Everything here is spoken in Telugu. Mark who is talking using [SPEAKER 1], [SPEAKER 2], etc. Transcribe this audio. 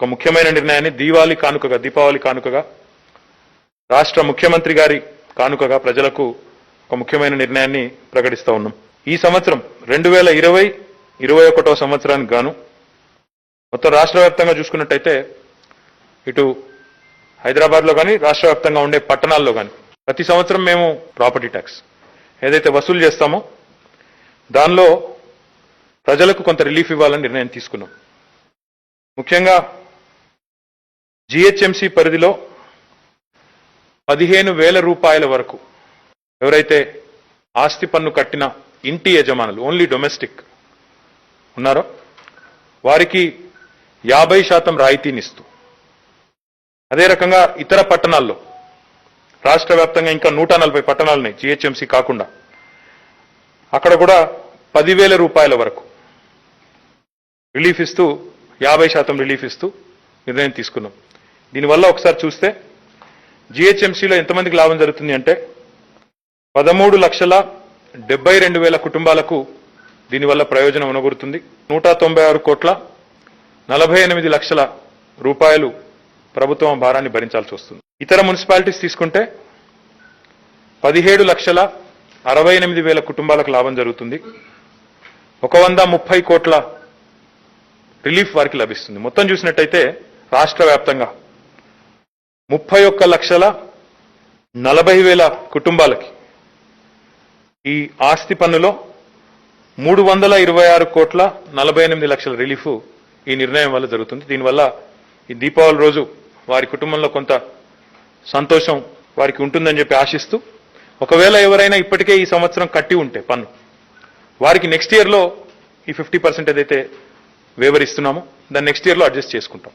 [SPEAKER 1] ఒక ముఖ్యమైన నిర్ణయాన్ని దీపావళి కానుకగా రాష్ట్ర ముఖ్యమంత్రి గారి కానుకగా ప్రజలకు ఒక ముఖ్యమైన నిర్ణయాన్ని ప్రకటిస్తా ఉన్నాం. ఈ సంవత్సరం 2020-21 సంవత్సరానికి గాను మొత్తం రాష్ట్ర వ్యాప్తంగా చూసుకున్నట్టయితే ఇటు హైదరాబాద్లో కానీ రాష్ట్ర వ్యాప్తంగా ఉండే పట్టణాల్లో కానీ ప్రతి సంవత్సరం మేము ప్రాపర్టీ ట్యాక్స్ ఏదైతే వసూలు చేస్తామో దానిలో ప్రజలకు కొంత రిలీఫ్ ఇవ్వాలని నిర్ణయం తీసుకున్నాం. ముఖ్యంగా జిహెచ్ఎంసీ పరిధిలో 15,000 రూపాయల వరకు ఎవరైతే ఆస్తి పన్ను కట్టిన ఇంటి యజమానులు ఓన్లీ డొమెస్టిక్ ఉన్నారో వారికి 50% రాయితీనిస్తూ, అదే రకంగా ఇతర పట్టణాల్లో రాష్ట్ర వ్యాప్తంగా ఇంకా 140 పట్టణాలున్నాయి జిహెచ్ఎంసీ కాకుండా, అక్కడ కూడా 10,000 రూపాయల వరకు రిలీఫ్ ఇస్తూ 50% రిలీఫ్ ఇస్తూ నిర్ణయం తీసుకున్నాం. దీనివల్ల ఒకసారి చూస్తే జిహెచ్ఎంసీలో ఎంతమందికి లాభం జరుగుతుంది అంటే 13,72,000 కుటుంబాలకు దీనివల్ల ప్రయోజనం ఉనగొరుతుంది. 196,48,00,000 రూపాయలు ప్రభుత్వం భారాన్ని భరించాల్సి వస్తుంది. ఇతర మున్సిపాలిటీస్ తీసుకుంటే 17,68,000 కుటుంబాలకు లాభం జరుగుతుంది. 130 కోట్ల రిలీఫ్ వారికి లభిస్తుంది. మొత్తం చూసినట్టయితే రాష్ట్ర వ్యాప్తంగా 31,40,000 కుటుంబాలకి ఈ ఆస్తి పన్నులో 326,48,00,000 రిలీఫ్ ఈ నిర్ణయం వల్ల జరుగుతుంది. దీనివల్ల ఈ దీపావళి రోజు వారి కుటుంబంలో కొంత సంతోషం వారికి ఉంటుందని చెప్పి ఆశిస్తూ, ఒకవేళ ఎవరైనా ఇప్పటికే ఈ సంవత్సరం కట్టి ఉంటే పన్ను వారికి నెక్స్ట్ ఇయర్లో ఈ 50% ఏదైతే వేవర్ ఇస్తున్నామో దాన్ని నెక్స్ట్ ఇయర్లో అడ్జస్ట్ చేసుకుంటాం.